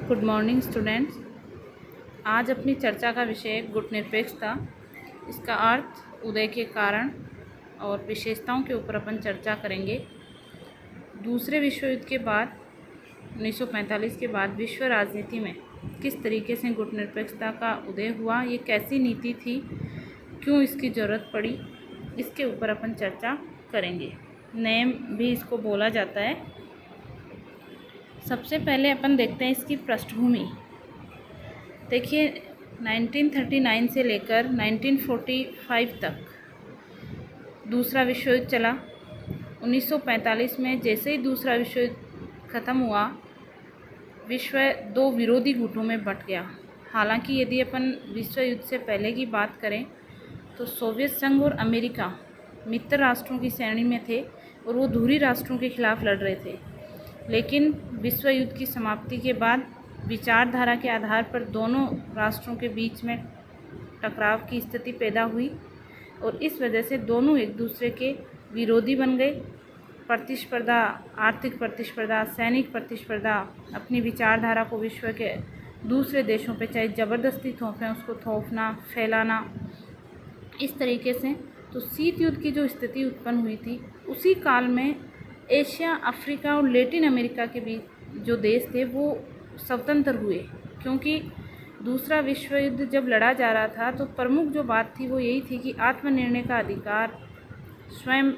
Good morning students. आज अपनी चर्चा का विषय गुटनिरपेक्षता, इसका अर्थ, उदय के कारण और विशेषताओं के ऊपर अपन चर्चा करेंगे। दूसरे विश्व युद्ध के बाद 1945 के बाद विश्व राजनीति में किस तरीके से गुटनिरपेक्षता का उदय हुआ, ये कैसी नीति थी, क्यों इसकी ज़रूरत पड़ी, इसके ऊपर अपन चर्चा करेंगे। नेम भी इसको बोला जाता है। सबसे पहले अपन देखते हैं इसकी पृष्ठभूमि। देखिए 1939 से लेकर 1945 तक दूसरा विश्व युद्ध चला। 1945 में जैसे ही दूसरा विश्व युद्ध ख़त्म हुआ, विश्व दो विरोधी गुटों में बंट गया। हालांकि यदि अपन विश्व युद्ध से पहले की बात करें तो सोवियत संघ और अमेरिका मित्र राष्ट्रों की श्रेणी में थे और वो धुरी राष्ट्रों के खिलाफ लड़ रहे थे। लेकिन विश्व युद्ध की समाप्ति के बाद विचारधारा के आधार पर दोनों राष्ट्रों के बीच में टकराव की स्थिति पैदा हुई और इस वजह से दोनों एक दूसरे के विरोधी बन गए। प्रतिस्पर्धा, आर्थिक प्रतिस्पर्धा, सैनिक प्रतिस्पर्धा, अपनी विचारधारा को विश्व के दूसरे देशों पे चाहे ज़बरदस्ती थोपें, उसको थोपना, फैलाना, इस तरीके से। तो शीत युद्ध की जो स्थिति उत्पन्न हुई थी, उसी काल में एशिया, अफ्रीका और लैटिन अमेरिका के बीच जो देश थे वो स्वतंत्र हुए, क्योंकि दूसरा विश्व युद्ध जब लड़ा जा रहा था तो प्रमुख जो बात थी वो यही थी कि आत्मनिर्णय का अधिकार, स्वयं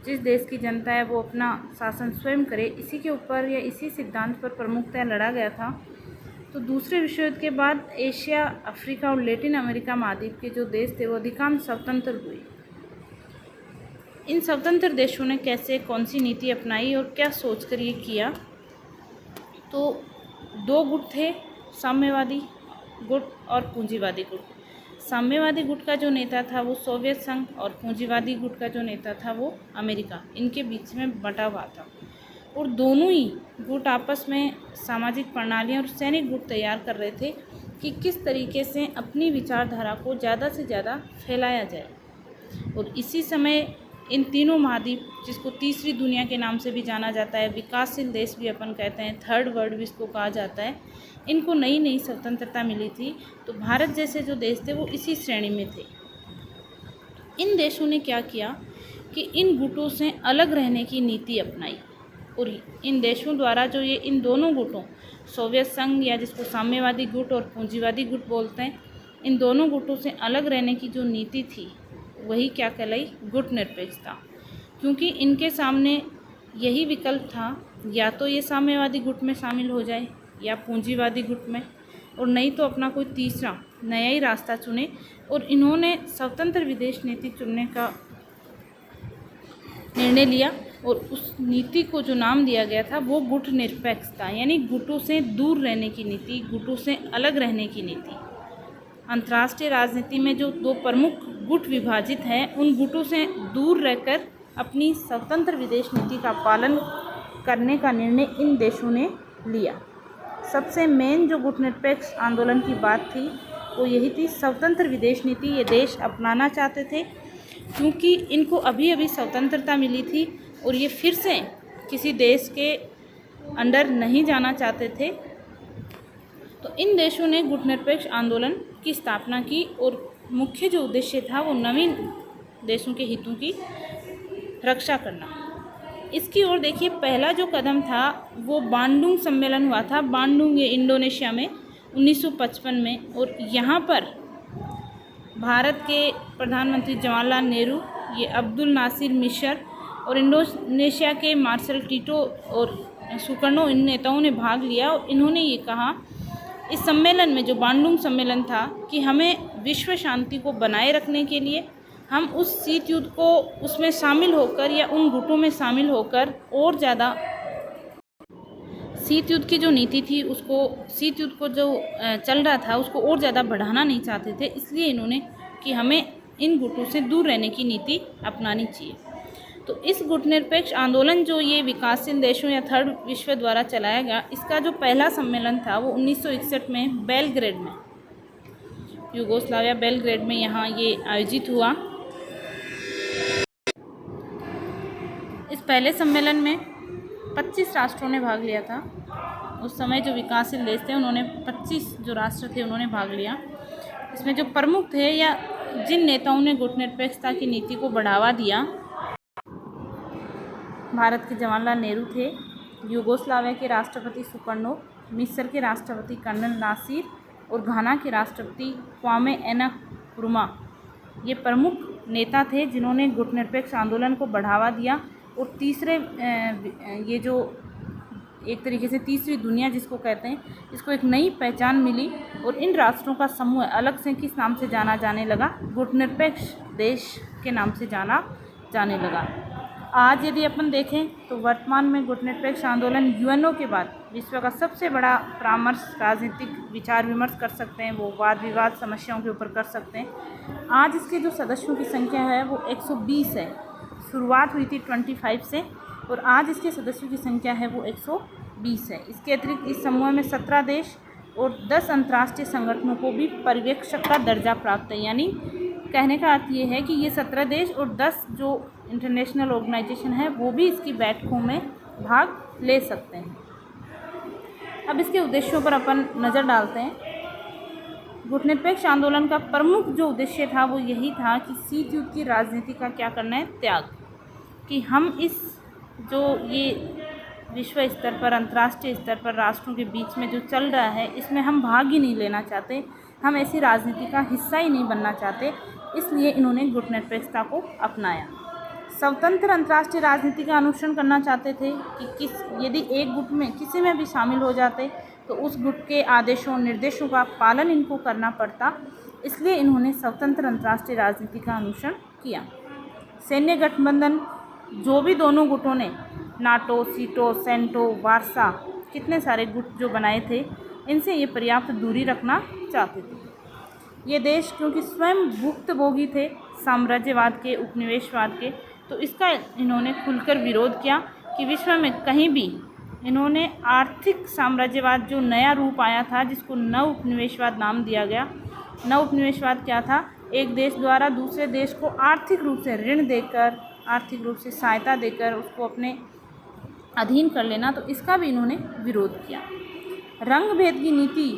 जिस देश की जनता है वो अपना शासन स्वयं करे, इसी के ऊपर या इसी सिद्धांत पर प्रमुखतः लड़ा गया था। तो दूसरे विश्व युद्ध के बाद एशिया, अफ्रीका और लैटिन अमेरिका महाद्वीप के जो देश थे वो अधिकांश स्वतंत्र हुए। इन स्वतंत्र देशों ने कैसे, कौन सी नीति अपनाई और क्या सोचकर ये किया, तो दो गुट थे, साम्यवादी गुट और पूंजीवादी गुट। साम्यवादी गुट का जो नेता था वो सोवियत संघ और पूंजीवादी गुट का जो नेता था वो अमेरिका, इनके बीच में बंटा हुआ था। और दोनों ही गुट आपस में सामाजिक प्रणालियाँ और सैनिक गुट तैयार कर रहे थे कि किस तरीके से अपनी विचारधारा को ज़्यादा से ज़्यादा फैलाया जाए। और इसी समय इन तीनों महाद्वीप, जिसको तीसरी दुनिया के नाम से भी जाना जाता है, विकासशील देश भी अपन कहते हैं, थर्ड वर्ल्ड भी इसको कहा जाता है, इनको नई नई स्वतंत्रता मिली थी। तो भारत जैसे जो देश थे वो इसी श्रेणी में थे। इन देशों ने क्या किया कि इन गुटों से अलग रहने की नीति अपनाई और इन देशों द्वारा जो ये इन दोनों गुटों, सोवियत संघ या जिसको साम्यवादी गुट और पूंजीवादी गुट बोलते हैं, इन दोनों गुटों से अलग रहने की जो नीति थी वही क्या कहलाई, गुटनिरपेक्षता। क्योंकि इनके सामने यही विकल्प था, या तो ये साम्यवादी गुट में शामिल हो जाए या पूंजीवादी गुट में, और नहीं तो अपना कोई तीसरा नया ही रास्ता चुने। और इन्होंने स्वतंत्र विदेश नीति चुनने का निर्णय लिया और उस नीति को जो नाम दिया गया था वो गुटनिरपेक्षता, यानी गुटों से दूर रहने की नीति, गुटों से अलग रहने की नीति। अंतर्राष्ट्रीय राजनीति में जो दो प्रमुख गुट विभाजित हैं, उन गुटों से दूर रहकर अपनी स्वतंत्र विदेश नीति का पालन करने का निर्णय इन देशों ने लिया। सबसे मेन जो गुटनिरपेक्ष आंदोलन की बात थी वो यही थी, स्वतंत्र विदेश नीति ये देश अपनाना चाहते थे, क्योंकि इनको अभी अभी स्वतंत्रता मिली थी और ये फिर से किसी देश के अंडर नहीं जाना चाहते थे। तो इन देशों ने गुटनिरपेक्ष आंदोलन की स्थापना की और मुख्य जो उद्देश्य था वो नवीन देशों के हितों की रक्षा करना। इसकी ओर देखिए, पहला जो कदम था वो बांडुंग सम्मेलन हुआ था। बांडुंग ये इंडोनेशिया में 1955 में, और यहाँ पर भारत के प्रधानमंत्री जवाहरलाल नेहरू, ये अब्दुल नासिर मिशर और इंडोनेशिया के मार्शल टिटो और सुकर्णो, इन नेताओं ने भाग लिया। और इन्होंने ये कहा इस सम्मेलन में, जो बांडुंग सम्मेलन था, कि हमें विश्व शांति को बनाए रखने के लिए हम उस शीत युद्ध को उसमें शामिल होकर या उन गुटों में शामिल होकर और ज़्यादा शीत युद्ध की जो नीति थी उसको, शीत युद्ध को जो चल रहा था उसको और ज़्यादा बढ़ाना नहीं चाहते थे। इसलिए इन्होंने कि हमें इन गुटों से दूर रहने की नीति अपनानी चाहिए। तो इस गुटनिरपेक्ष आंदोलन जो ये विकासशील देशों या थर्ड विश्व द्वारा चलाया गया, इसका जो पहला सम्मेलन था वो 1961 में बेलग्रेड में, यूगोस्लाविया बेलग्रेड में यहाँ ये आयोजित हुआ। इस पहले सम्मेलन में 25 राष्ट्रों ने भाग लिया था। उस समय जो विकासशील देश थे उन्होंने 25 जो राष्ट्र थे उन्होंने भाग लिया। इसमें जो प्रमुख थे या जिन नेताओं ने गुटनिरपेक्षता की नीति को बढ़ावा दिया, भारत के जवाहरलाल नेहरू थे, यूगोस्लाविया के राष्ट्रपति सुकर्नो, मिस्र के राष्ट्रपति कर्नल नासिर और घाना के राष्ट्रपति क्वामे नक्रुमा। ये प्रमुख नेता थे जिन्होंने गुटनिरपेक्ष आंदोलन को बढ़ावा दिया। और तीसरे ये जो एक तरीके से तीसरी दुनिया जिसको कहते हैं, इसको एक नई पहचान मिली और इन राष्ट्रों का समूह अलग से किस नाम से जाना जाने लगा? गुटनिरपेक्ष देश के नाम से जाना जाने लगा। आज यदि अपन देखें तो वर्तमान में गुटनिरपेक्ष आंदोलन यूएनओ के बाद विश्व का सबसे बड़ा परामर्श, राजनीतिक विचार विमर्श कर सकते हैं, वो वाद विवाद समस्याओं के ऊपर कर सकते हैं। आज इसके जो सदस्यों की संख्या है वो 120 है। शुरुआत हुई थी 25 से और आज इसके सदस्यों की संख्या है वो 120 है। इसके अतिरिक्त इस समूह में 17 देश और 10 अंतर्राष्ट्रीय संगठनों को भी पर्यवेक्षक का दर्जा प्राप्त है। यानी कहने का अर्थ ये है कि ये 17 देश और 10 जो इंटरनेशनल ऑर्गेनाइजेशन है वो भी इसकी बैठकों में भाग ले सकते हैं। अब इसके उद्देश्यों पर अपन नज़र डालते हैं। गुटनिरपेक्ष आंदोलन का प्रमुख जो उद्देश्य था वो यही था कि शीत युद्ध की राजनीति का क्या करना है? त्याग। कि हम इस जो ये विश्व स्तर पर, अंतर्राष्ट्रीय स्तर पर राष्ट्रों के बीच में जो चल रहा है, इसमें हम भाग ही नहीं लेना चाहते, हम ऐसी राजनीति का हिस्सा ही नहीं बनना चाहते। इसलिए इन्होंने गुटनिरपेक्षता को अपनाया। स्वतंत्र अंतर्राष्ट्रीय राजनीति का अनुसरण करना चाहते थे कि यदि एक गुट में किसी में भी शामिल हो जाते तो उस गुट के आदेशों निर्देशों का पालन इनको करना पड़ता। इसलिए इन्होंने स्वतंत्र अंतर्राष्ट्रीय राजनीति का अनुसरण किया। सैन्य गठबंधन जो भी दोनों गुटों ने नाटो, सीटो, सेंटो, वार्सा, कितने सारे गुट जो बनाए थे, इनसे ये पर्याप्त दूरी रखना चाहते थे। ये देश क्योंकि स्वयं भुक्तभोगी थे साम्राज्यवाद के, उपनिवेशवाद के, तो इसका इन्होंने खुलकर विरोध किया कि विश्व में कहीं भी इन्होंने आर्थिक साम्राज्यवाद जो नया रूप आया था, जिसको नव उपनिवेशवाद नाम दिया गया। नव उपनिवेशवाद क्या था? एक देश द्वारा दूसरे देश को आर्थिक रूप से ऋण देकर, आर्थिक रूप से सहायता देकर उसको अपने अधीन कर लेना, तो इसका भी इन्होंने विरोध किया। रंग भेद की नीति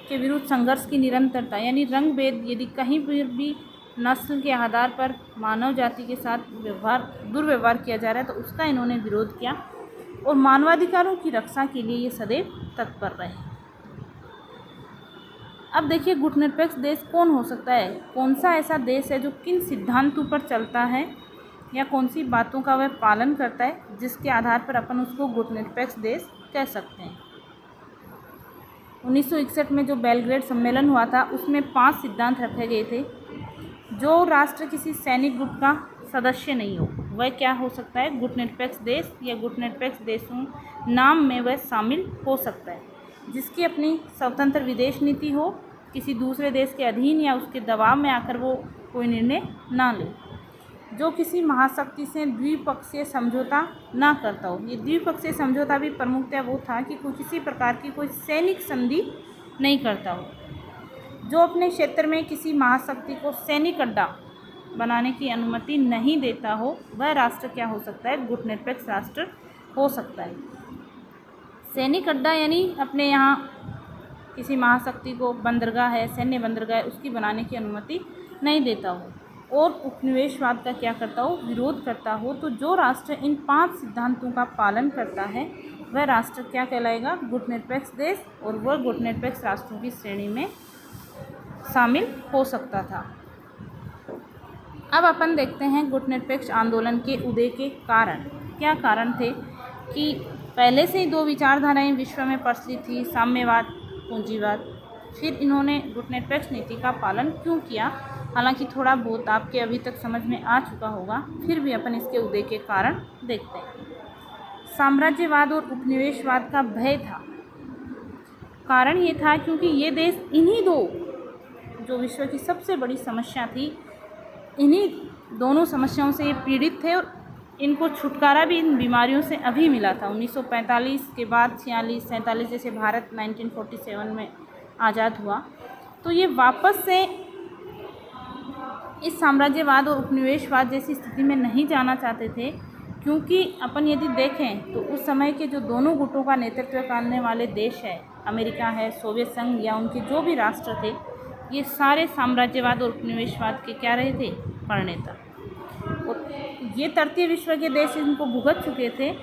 के विरुद्ध संघर्ष की निरंतरता, यानी रंग भेद यदि कहीं पर भी नस्ल के आधार पर मानव जाति के साथ दुर्व्यवहार किया जा रहा है तो उसका इन्होंने विरोध किया। और मानवाधिकारों की रक्षा के लिए ये सदैव तत्पर रहे। अब देखिए, गुटनिरपेक्ष देश कौन हो सकता है? कौन सा ऐसा देश है जो किन सिद्धांतों पर चलता है या कौन सी बातों का वह पालन करता है जिसके आधार पर अपन उसको गुटनिरपेक्ष देश कह सकते हैं। 1961 में जो बेलग्रेड सम्मेलन हुआ था उसमें 5 सिद्धांत रखे गए थे। जो राष्ट्र किसी सैनिक गुट का सदस्य नहीं हो वह क्या हो सकता है? गुटनिरपेक्ष देश या गुटनिरपेक्ष देशों नाम में वह शामिल हो सकता है। जिसकी अपनी स्वतंत्र विदेश नीति हो, किसी दूसरे देश के अधीन या उसके दबाव में आकर वो कोई निर्णय ना ले, जो किसी महाशक्ति से द्विपक्षीय समझौता ना करता हो। ये द्विपक्षीय समझौता भी प्रमुखतः वो था कि कोई किसी प्रकार की कोई सैनिक संधि नहीं करता हो। जो अपने क्षेत्र में किसी महाशक्ति को सैनिक अड्डा बनाने की अनुमति नहीं देता हो, वह राष्ट्र क्या हो सकता है? गुटनिरपेक्ष राष्ट्र हो सकता है। सैनिक अड्डा यानी अपने यहाँ किसी महाशक्ति को बंदरगाह है, सैन्य बंदरगाह है, उसकी बनाने की अनुमति नहीं देता हो और उपनिवेशवाद का क्या करता हो? विरोध करता हो। तो जो राष्ट्र इन 5 सिद्धांतों का पालन करता है वह राष्ट्र क्या कहलाएगा? गुटनिरपेक्ष देश, और वह गुटनिरपेक्ष राष्ट्रों की श्रेणी में शामिल हो सकता था। अब अपन देखते हैं गुटनिरपेक्ष आंदोलन के उदय के कारण। क्या कारण थे कि पहले से ही 2 विचारधाराएं विश्व में प्रचलित थी, साम्यवाद, पूंजीवाद। फिर इन्होंने गुटनिरपेक्ष नीति का पालन क्यों किया? हालांकि थोड़ा बहुत आपके अभी तक समझ में आ चुका होगा, फिर भी अपन इसके उदय के कारण देखते हैं। साम्राज्यवाद और उपनिवेशवाद का भय था। कारण ये था क्योंकि ये देश इन्हीं 2 जो विश्व की सबसे बड़ी समस्या थी, इन्हीं दोनों समस्याओं से ये पीड़ित थे और इनको छुटकारा भी इन बीमारियों से अभी मिला था। 1945 के बाद 46, 47 जैसे भारत 1947 में आज़ाद हुआ, तो ये वापस से इस साम्राज्यवाद और उपनिवेशवाद जैसी स्थिति में नहीं जाना चाहते थे, क्योंकि अपन यदि देखें तो उस समय के जो दोनों गुटों का नेतृत्व करने वाले देश है, अमेरिका है, सोवियत संघ या उनके जो भी राष्ट्र थे, ये सारे साम्राज्यवाद और उपनिवेशवाद के क्या रहे थे, प्रणेता। और ये तृतीय विश्व के देश इनको भुगत चुके थे।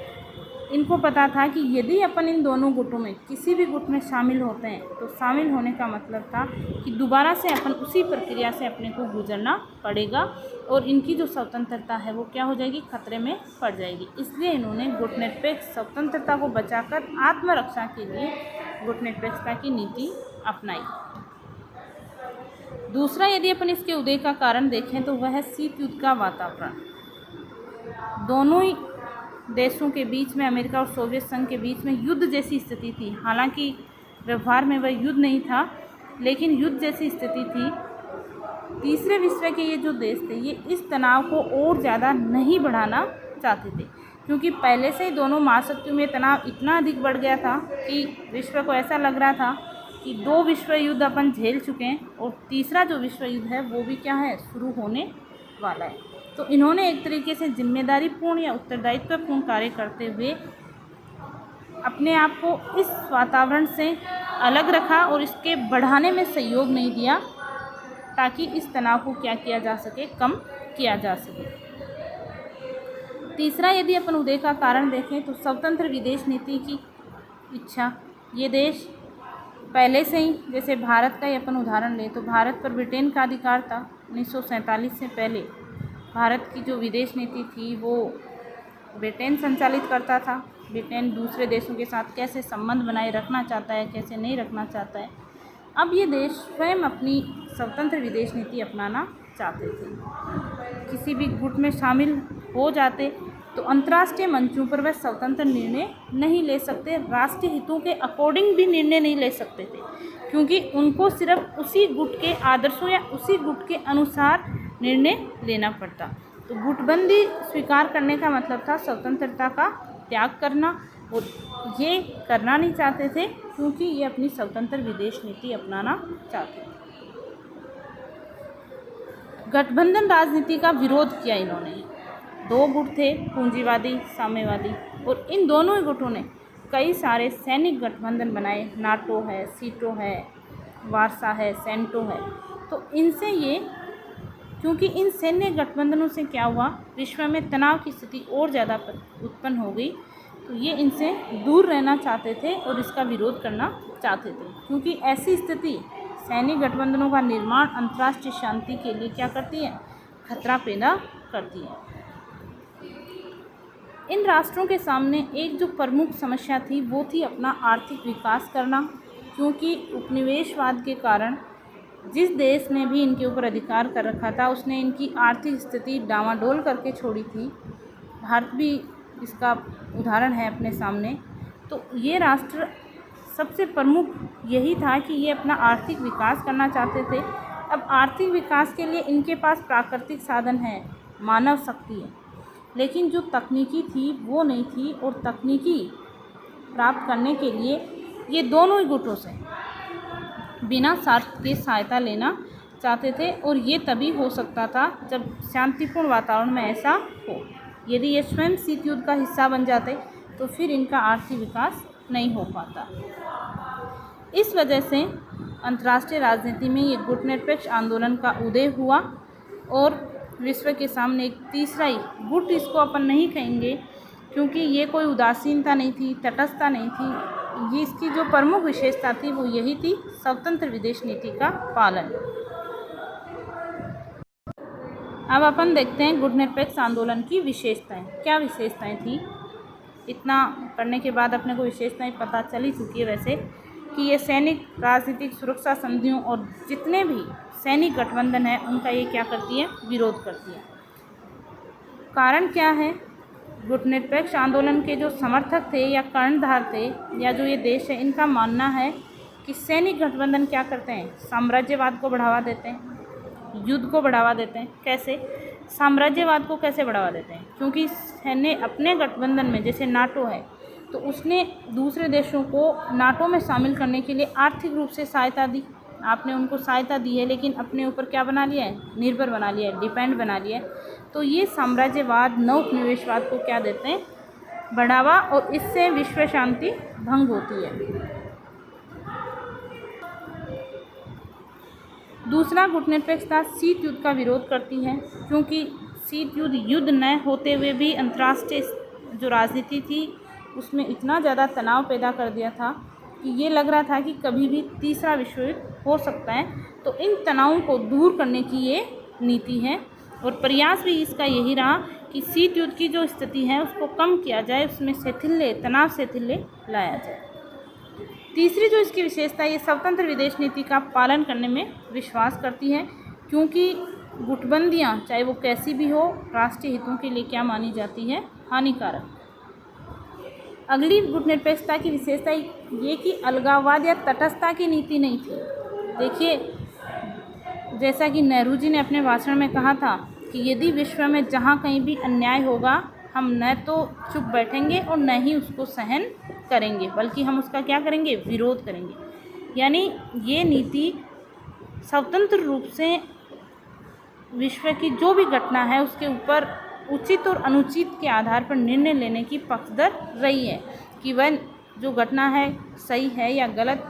इनको पता था कि यदि अपन इन दोनों गुटों में किसी भी गुट में शामिल होते हैं तो शामिल होने का मतलब था कि दोबारा से अपन उसी प्रक्रिया से अपने को गुजरना पड़ेगा और इनकी जो स्वतंत्रता है वो क्या हो जाएगी, खतरे में पड़ जाएगी। इसलिए इन्होंने गुटनिरपेक्ष स्वतंत्रता को बचाकर आत्मरक्षा के लिए गुटनिरपेक्षता की नीति अपनाई। दूसरा, यदि अपन इसके उदय का कारण देखें तो वह है शीत युद्ध का वातावरण। दोनों ही देशों के बीच में, अमेरिका और सोवियत संघ के बीच में युद्ध जैसी स्थिति थी। हालांकि व्यवहार में वह युद्ध नहीं था, लेकिन युद्ध जैसी स्थिति थी। तीसरे विश्व के ये जो देश थे, ये इस तनाव को और ज़्यादा नहीं बढ़ाना चाहते थे, क्योंकि पहले से ही दोनों महाशक्तियों में तनाव इतना अधिक बढ़ गया था कि विश्व को ऐसा लग रहा था कि 2 विश्व युद्ध अपन झेल चुके हैं और तीसरा जो विश्व युद्ध है वो भी क्या है, शुरू होने वाला है। तो इन्होंने एक तरीके से जिम्मेदारीपूर्ण या उत्तरदायित्वपूर्ण कार्य करते हुए अपने आप को इस वातावरण से अलग रखा और इसके बढ़ाने में सहयोग नहीं दिया, ताकि इस तनाव को क्या किया जा सके, कम किया जा सके। तीसरा, यदि अपन उदय का कारण देखें तो स्वतंत्र विदेश नीति की इच्छा। ये देश पहले से ही, जैसे भारत का ही अपन उदाहरण लें तो भारत पर ब्रिटेन का अधिकार था। 1947 से पहले भारत की जो विदेश नीति थी वो ब्रिटेन संचालित करता था। ब्रिटेन दूसरे देशों के साथ कैसे संबंध बनाए रखना चाहता है, कैसे नहीं रखना चाहता है। अब ये देश स्वयं अपनी स्वतंत्र विदेश नीति अपनाना चाहते थे। किसी भी गुट में शामिल हो जाते तो अंतर्राष्ट्रीय मंचों पर वह स्वतंत्र निर्णय नहीं ले सकते, राष्ट्रीय हितों के अकॉर्डिंग भी निर्णय नहीं ले सकते थे, क्योंकि उनको सिर्फ उसी गुट के आदर्शों या उसी गुट के अनुसार निर्णय लेना पड़ता। तो गुटबंदी स्वीकार करने का मतलब था स्वतंत्रता का त्याग करना, और ये करना नहीं चाहते थे क्योंकि ये अपनी स्वतंत्र विदेश नीति अपनाना चाहते थे। गठबंधन राजनीति का विरोध किया इन्होंने। 2 गुट थे, पूंजीवादी, साम्यवादी, और इन दोनों ही गुटों ने कई सारे सैनिक गठबंधन बनाए। नाटो है, सीटो है, वारसा है, सेंटो है। तो इनसे ये, क्योंकि इन सैन्य गठबंधनों से क्या हुआ, विश्व में तनाव की स्थिति और ज़्यादा उत्पन्न हो गई। तो ये इनसे दूर रहना चाहते थे और इसका विरोध करना चाहते थे, क्योंकि ऐसी स्थिति सैनिक गठबंधनों का निर्माण अंतर्राष्ट्रीय शांति के लिए क्या करती है, खतरा पैदा करती है। इन राष्ट्रों के सामने एक जो प्रमुख समस्या थी वो थी अपना आर्थिक विकास करना, क्योंकि उपनिवेशवाद के कारण जिस देश ने भी इनके ऊपर अधिकार कर रखा था उसने इनकी आर्थिक स्थिति डामाडोल करके छोड़ी थी। भारत भी इसका उदाहरण है अपने सामने। तो ये राष्ट्र सबसे प्रमुख यही था कि ये अपना आर्थिक विकास करना चाहते थे। अब आर्थिक विकास के लिए इनके पास प्राकृतिक साधन है, मानव शक्ति है, लेकिन जो तकनीकी थी वो नहीं थी, और तकनीकी प्राप्त करने के लिए ये दोनों ही गुटों से बिना स्वार्थ की सहायता लेना चाहते थे, और ये तभी हो सकता था जब शांतिपूर्ण वातावरण में ऐसा हो। यदि ये स्वयं शीत युद्ध का हिस्सा बन जाते तो फिर इनका आर्थिक विकास नहीं हो पाता। इस वजह से अंतर्राष्ट्रीय राजनीति में ये गुटनिरपेक्ष आंदोलन का उदय हुआ, और विश्व के सामने एक तीसरा ही गुट, इसको अपन नहीं कहेंगे क्योंकि ये कोई उदासीनता नहीं थी, तटस्थता नहीं थी। ये इसकी जो प्रमुख विशेषता थी वो यही थी, स्वतंत्र विदेश नीति का पालन। अब अपन देखते हैं गुटनिरपेक्ष आंदोलन की विशेषताएं। क्या विशेषताएं थी, इतना पढ़ने के बाद अपने को विशेषताएं पता चल ही चुकी है वैसे, कि ये सैनिक, राजनीतिक, सुरक्षा संधियों और जितने भी सैनिक गठबंधन है उनका ये क्या करती है, विरोध करती है। कारण क्या है, गुटनिरपेक्ष आंदोलन के जो समर्थक थे या कर्णधार थे या जो ये देश है, इनका मानना है कि सैनिक गठबंधन क्या करते हैं, साम्राज्यवाद को बढ़ावा देते हैं, युद्ध को बढ़ावा देते हैं। कैसे साम्राज्यवाद को कैसे बढ़ावा देते हैं, क्योंकि सैन्य अपने गठबंधन में, जैसे नाटो है, तो उसने दूसरे देशों को नाटो में शामिल करने के लिए आर्थिक रूप से सहायता दी, आपने उनको सहायता दी है लेकिन अपने ऊपर क्या बना लिया है, निर्भर बना लिया है, डिपेंड बना लिया है। तो ये साम्राज्यवाद, नव उपनिवेशवाद को क्या देते हैं, बढ़ावा, और इससे विश्व शांति भंग होती है। दूसरा, गुटनिरपेक्षता शीत युद्ध का विरोध करती है, क्योंकि शीत युद्ध न होते हुए भी अंतर्राष्ट्रीय जो राजनीति थी उसमें इतना ज़्यादा तनाव पैदा कर दिया था कि ये लग रहा था कि कभी भी तीसरा विश्व युद्ध हो सकता है। तो इन तनावों को दूर करने की ये नीति है, और प्रयास भी इसका यही रहा कि शीत युद्ध की जो स्थिति है उसको कम किया जाए, उसमें तनाव शिथिल्य लाया जाए। तीसरी जो इसकी विशेषता, ये स्वतंत्र विदेश नीति का पालन करने में विश्वास करती है, क्योंकि गुटबंदियाँ चाहे वो कैसी भी हो, राष्ट्रीय हितों के लिए क्या मानी जाती है, हानिकारक। अगली गुटनिरपेक्षता की विशेषता ये कि अलगाववाद या तटस्थता की नीति नहीं थी। देखिए, जैसा कि नेहरू जी ने अपने भाषण में कहा था कि यदि विश्व में जहाँ कहीं भी अन्याय होगा, हम न तो चुप बैठेंगे और न ही उसको सहन करेंगे, बल्कि हम उसका क्या करेंगे, विरोध करेंगे। यानी ये नीति स्वतंत्र रूप से विश्व की जो भी घटना है उसके ऊपर उचित और अनुचित के आधार पर निर्णय लेने की पक्षधर रही है, कि वह जो घटना है सही है या गलत,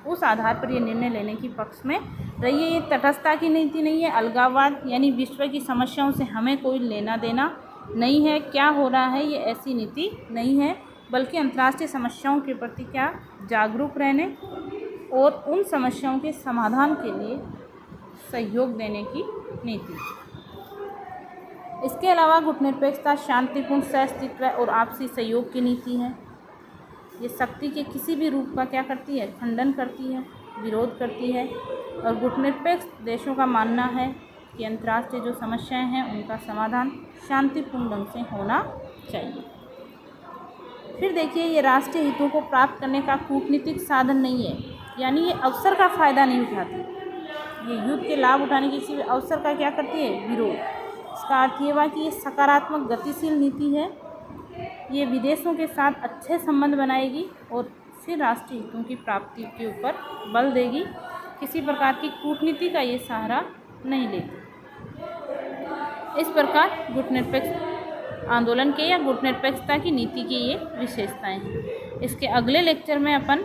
उस आधार पर ये निर्णय लेने की पक्ष में रही है। ये तटस्थता की नीति नहीं है। अलगाववाद यानी विश्व की समस्याओं से हमें कोई लेना देना नहीं है, क्या हो रहा है ये ऐसी नीति नहीं है, बल्कि अंतर्राष्ट्रीय समस्याओं के प्रति क्या जागरूक रहने और उन समस्याओं के समाधान के लिए सहयोग देने की नीति। इसके अलावा गुटनिरपेक्षता शांतिपूर्ण सहअस्तित्व और आपसी सहयोग की नीति है। ये शक्ति के किसी भी रूप का क्या करती है, खंडन करती है, विरोध करती है, और गुटनिरपेक्ष देशों का मानना है कि अंतर्राष्ट्रीय जो समस्याएं हैं उनका समाधान शांतिपूर्ण ढंग से होना चाहिए। फिर देखिए, ये राष्ट्रीय हितों को प्राप्त करने का कूटनीतिक साधन नहीं है, यानी ये अवसर का फ़ायदा नहीं उठाती। ये युद्ध के लाभ उठाने की किसी भी अवसर का क्या करती है, विरोध। इसका अर्थ ये हुआ कि ये सकारात्मक गतिशील नीति है, ये विदेशों के साथ अच्छे संबंध बनाएगी और फिर राष्ट्रीय हितों की प्राप्ति के ऊपर बल देगी, किसी प्रकार की कूटनीति का ये सहारा नहीं लेती। इस प्रकार गुटनिरपेक्ष आंदोलन के या गुटनिरपेक्षता की नीति की ये विशेषताएं हैं। इसके अगले लेक्चर में अपन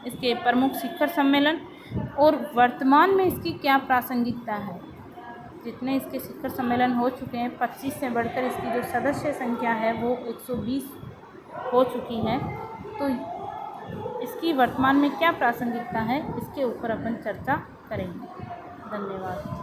इसके प्रमुख शिखर सम्मेलन और वर्तमान में इसकी क्या प्रासंगिकता है, जितने इसके शिखर सम्मेलन हो चुके हैं 25 से बढ़कर इसकी जो सदस्य संख्या है वो 120 हो चुकी है, तो इसकी वर्तमान में क्या प्रासंगिकता है इसके ऊपर अपन चर्चा करेंगे। धन्यवाद।